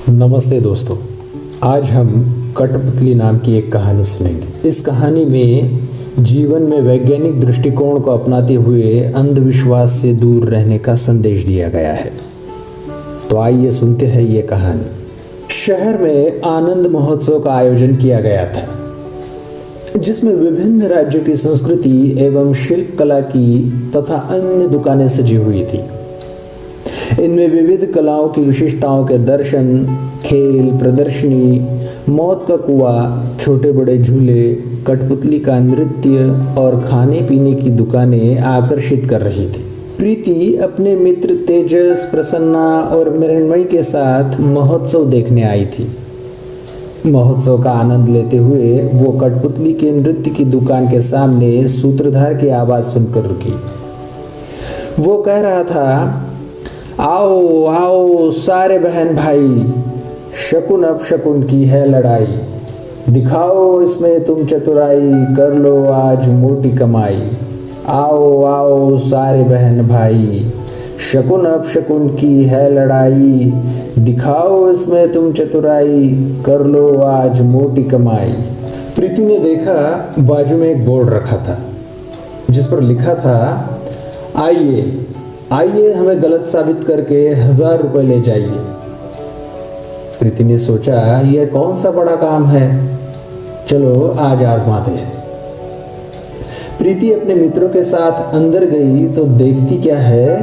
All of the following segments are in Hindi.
नमस्ते दोस्तों, आज हम कठपुतली नाम की एक कहानी सुनेंगे। इस कहानी में जीवन में वैज्ञानिक दृष्टिकोण को अपनाते हुए अंधविश्वास से दूर रहने का संदेश दिया गया है। तो आइए सुनते हैं ये कहानी। शहर में आनंद महोत्सव का आयोजन किया गया था, जिसमें विभिन्न राज्यों की संस्कृति एवं शिल्प कला की तथा अन्य दुकानें सजी हुई थी। इनमें विविध कलाओं की विशेषताओं के दर्शन, खेल, प्रदर्शनी, मौत का कुआं, छोटे बड़े झूले, कठपुतली का नृत्य और खाने पीने की दुकानें आकर्षित कर रही थी। प्रीति अपने मित्र तेजस, प्रसन्ना और मृण्मयी के साथ महोत्सव देखने आई थी। महोत्सव का आनंद लेते हुए वो कठपुतली के नृत्य की दुकान के सामने सूत्रधार की आवाज सुनकर रुकी। वो कह रहा था, आओ आओ सारे बहन भाई, शकुन अपशकुन की है लड़ाई। दिखाओ इसमें तुम चतुराई, कर लो आज मोटी कमाई। आओ आओ सारे बहन भाई, शकुन अपशकुन की है लड़ाई। दिखाओ इसमें तुम चतुराई, कर लो आज मोटी कमाई। प्रीति ने देखा बाजू में एक बोर्ड रखा था, जिस पर लिखा था, आइए आइए हमें गलत साबित करके 1000 रुपए ले जाइए। प्रीति ने सोचा, यह कौन सा बड़ा काम है, चलो आज आजमाते हैं। प्रीति अपने मित्रों के साथ अंदर गई तो देखती क्या है,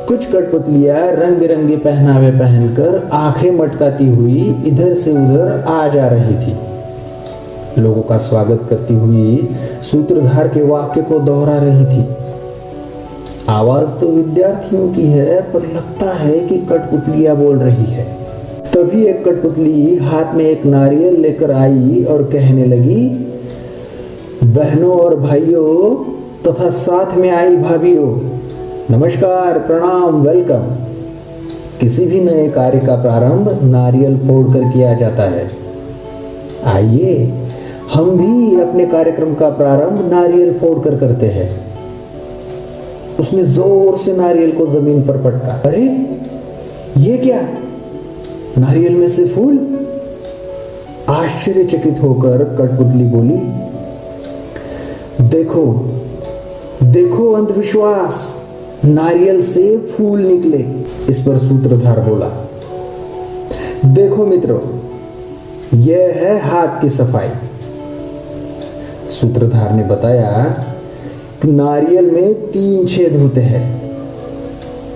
कुछ कठपुतलियां रंग बिरंगे पहनावे पहनकर आंखें मटकाती हुई इधर से उधर आ जा रही थी। लोगों का स्वागत करती हुई सूत्रधार के वाक्य को दोहरा रही थी। आवाज तो विद्यार्थियों की है, पर लगता है कि कठपुतलियां बोल रही है। तभी एक कठपुतली हाथ में एक नारियल लेकर आई और कहने लगी, बहनों और भाइयों तथा साथ में आई भाभियों, नमस्कार, प्रणाम, वेलकम। किसी भी नए कार्य का प्रारंभ नारियल फोड़कर किया जाता है। आइए हम भी अपने कार्यक्रम का प्रारंभ नारियल फोड़कर करते हैं। उसने जोर से नारियल को जमीन पर पटका। अरे ये क्या, नारियल में से फूल? आश्चर्यचकित होकर कठपुतली बोली, देखो देखो अंधविश्वास, नारियल से फूल निकले। इस पर सूत्रधार बोला, देखो मित्रों, यह है हाथ की सफाई। सूत्रधार ने बताया, नारियल में 3 छेद होते हैं।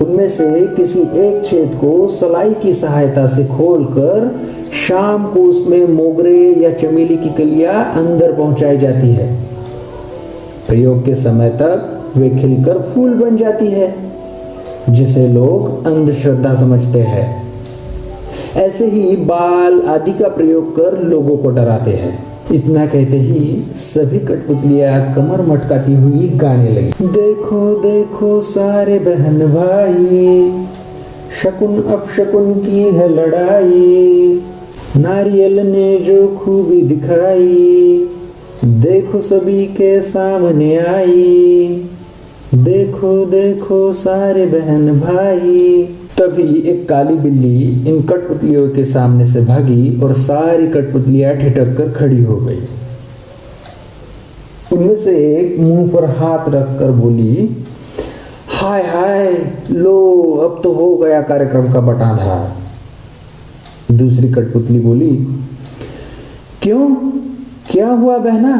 उनमें से किसी एक छेद को सलाई की सहायता से खोलकर शाम को उसमें मोगरे या चमेली की कलियां अंदर पहुंचाई जाती है। प्रयोग के समय तक वे खिलकर फूल बन जाती है, जिसे लोग अंधश्रद्धा समझते हैं। ऐसे ही बाल आदि का प्रयोग कर लोगों को डराते हैं। इतना कहते ही सभी कठपुतलियां कमर मटकाती हुई गाने लगी। देखो देखो सारे बहन भाई, शकुन अपशकुन की है लड़ाई। नारियल ने जो खूबी दिखाई, देखो सभी के सामने आई। देखो देखो सारे बहन भाई। तभी एक काली बिल्ली इन कठपुतलियों के सामने से भागी और सारी कठपुतलियां ठिठक कर खड़ी हो गई। उनमें से एक मुंह पर हाथ रखकर बोली, हाय हाय, लो अब तो हो गया कार्यक्रम का बटाधार। दूसरी कठपुतली बोली, क्यों, क्या हुआ बहना?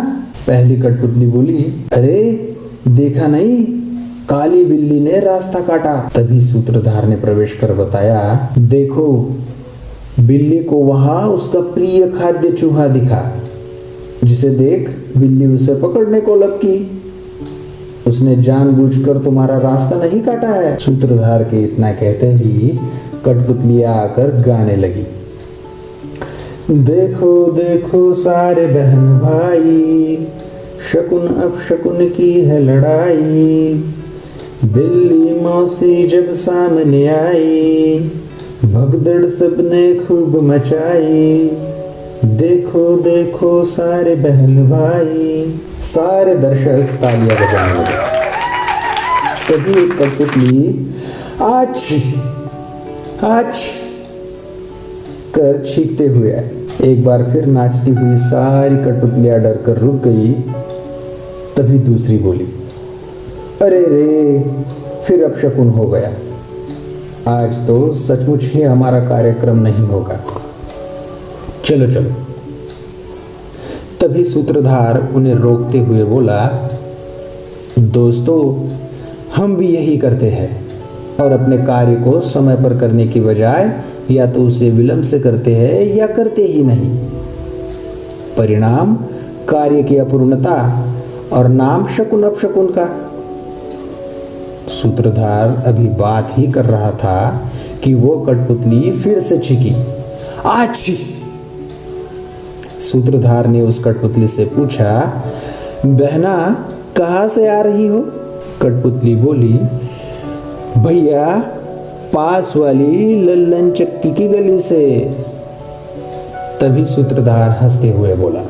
पहली कठपुतली बोली, अरे देखा नहीं, काली बिल्ली ने रास्ता काटा। तभी सूत्रधार ने प्रवेश कर बताया, देखो बिल्ली को वहां उसका प्रिय खाद्य चूहा दिखा, जिसे देख बिल्ली उसे पकड़ने को लपकी। उसने जानबूझकर तुम्हारा रास्ता नहीं काटा है। सूत्रधार के इतना कहते ही कठपुतलियां आकर गाने लगी, देखो देखो सारे बहन भाई, शकुन अपशकुन की है लड़ाई। बिल्ली मौसी जब सामने आई, भगदड़ सबने खूब मचाई। देखो देखो सारे बहन भाई। सारे दर्शक तालियां बजाने लगे। तभी एक कठपुतली आच आच कर छींकते हुए आए। एक बार फिर नाचती हुई सारी कठपुतलियां डर कर रुक गई। तभी दूसरी बोली, अरे रे, फिर अपशकुन हो गया। आज तो सचमुच ही हमारा कार्यक्रम नहीं होगा। चलो चलो। तभी सूत्रधार उन्हें रोकते हुए बोला, दोस्तों, हम भी यही करते हैं और अपने कार्य को समय पर करने की बजाय या तो उसे विलंब से करते हैं या करते ही नहीं। परिणाम कार्य की अपूर्णता और नाम शकुन अपशकुन का। सूत्रधार अभी बात ही कर रहा था कि वो कठपुतली फिर से छींकी। आछी! सूत्रधार ने उस कठपुतली से पूछा, बहना, कहां से आ रही हो? कठपुतली बोली, भैया, पास वाली लल्लन चक्की की गली से। तभी सूत्रधार हंसते हुए बोला,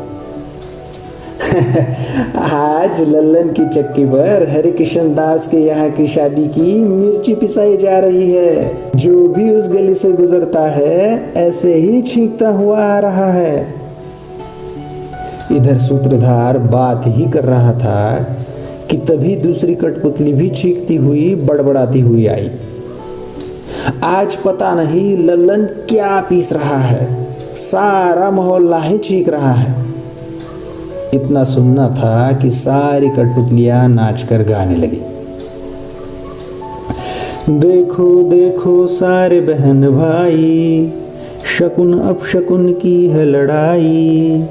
आज लल्लन की चक्की पर हरिकिशन दास के यहाँ की शादी की मिर्ची पिसाई जा रही है। जो भी उस गली से गुजरता है ऐसे ही छींकता हुआ आ रहा है। इधर सूत्रधार बात ही कर रहा था कि तभी दूसरी कठपुतली भी छींकती हुई बड़बड़ाती हुई आई। आज पता नहीं लल्लन क्या पीस रहा है, सारा मोहल्ला ही छींक रहा है। इतना सुनना था कि सारी कठपुतलियां नाचकर गाने लगी। देखो देखो सारे बहन भाई, शकुन अपशकुन की है लड़ाई।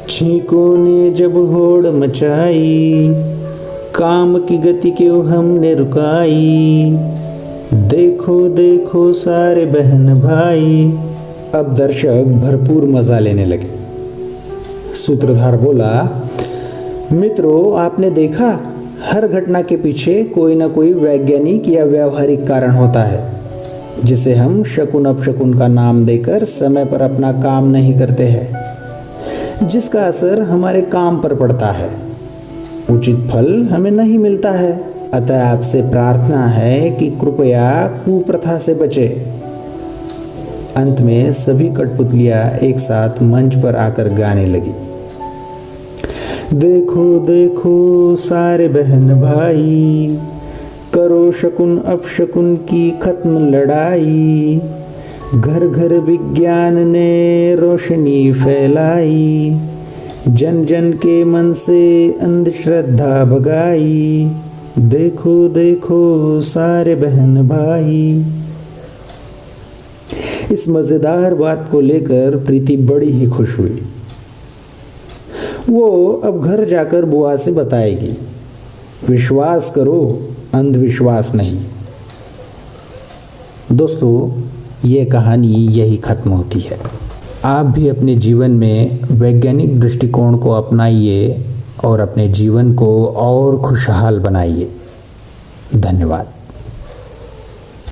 छींकों ने जब होड़ मचाई, काम की गति क्यों हमने रुकाई। देखो देखो सारे बहन भाई। अब दर्शक भरपूर मजा लेने लगे। सूत्रधार बोला, मित्रों, आपने देखा, हर घटना के पीछे कोई ना कोई वैज्ञानिक या व्यावहारिक कारण होता है, जिसे हम शकुन अपशकुन का नाम देकर समय पर अपना काम नहीं करते हैं, जिसका असर हमारे काम पर पड़ता है, उचित फल हमें नहीं मिलता है। अतः आपसे प्रार्थना है कि कृपया कुप्रथा से बचे। अंत में सभी कठपुतलियां एक साथ मंच पर आकर गाने लगी। देखो देखो सारे बहन भाई, करो शकुन अपशकुन की खत्म लड़ाई। घर घर विज्ञान ने रोशनी फैलाई, जन जन के मन से अंधश्रद्धा भगाई। देखो देखो सारे बहन भाई। इस मजेदार बात को लेकर प्रीति बड़ी ही खुश हुई। वो अब घर जाकर बुआ से बताएगी, विश्वास करो, अंधविश्वास नहीं। दोस्तों, ये कहानी यही खत्म होती है। आप भी अपने जीवन में वैज्ञानिक दृष्टिकोण को अपनाइए और अपने जीवन को और खुशहाल बनाइए। धन्यवाद।